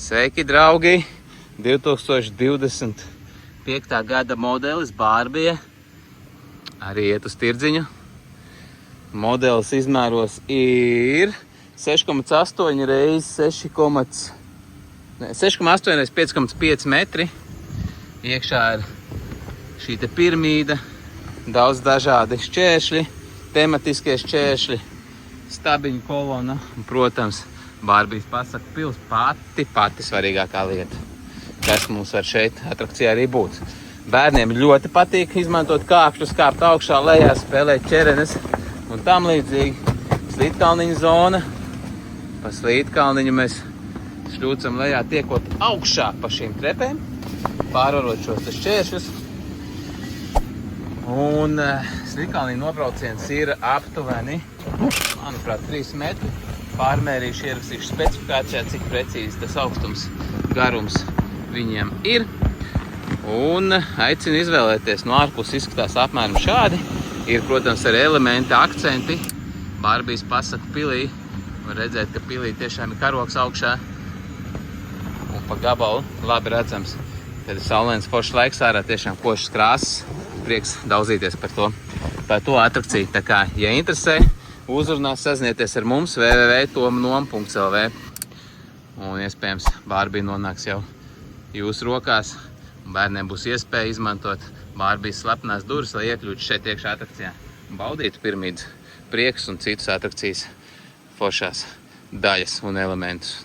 Sveiki, draugi! 2025. gada modelis Barbie arī iet uz tirdziņu. Modelis izmēros ir 6,8 reiz 6,8 reiz 5,5 metri. Iekšā ir šī te piramīda, daudz dažādi šķēršļi, tematiskie šķēršļi, stabiņu kolona un, protams, Barbijas pasaku pils pati svarīgākā lieta, kas mums var šeit atrakcijā arī būt. Bērniem ļoti patīk izmantot kāpšļus, kāpt augšā, lejā, spēlēt ķerenes un tam līdzīgi. Slītkalniņa zona. Pa slītkalniņu mēs šļūcam lejā, tiekot augšā pa šīm trepēm, pārvarot šos šķēršļus. Un slītkalniņa nobrauciens ir aptuveni, manuprāt, 3 metri. Pārmērījuši, ierakstījuši specifikācijā, cik precīzi tas augstums, garums viņiem ir. Un aicinu izvēlēties. No ārpus izskatās apmēram šādi. Ir, protams, arī elementi, akcenti. Barbijas pasaku pilī. Var redzēt, ka pilī tiešām ir karoks augšā. Un pa gabalu labi redzams. Kad ir saulains foršs laiks ārā, tiešām košas krāsas. Prieks daudzīties par to atrakciju. Tā kā, ja interesē, uzrunās, sazinieties ar mums www.tomnom.lv un iespējams Barbie nonāks jau jūsu rokās un bērniem būs iespēja izmantot Barbijas slepenās durvis, lai iekļūtu šeit iekšā atrakcijā un baudītu piramīdas priekus un citus atrakcijas foršās daļas un elementus.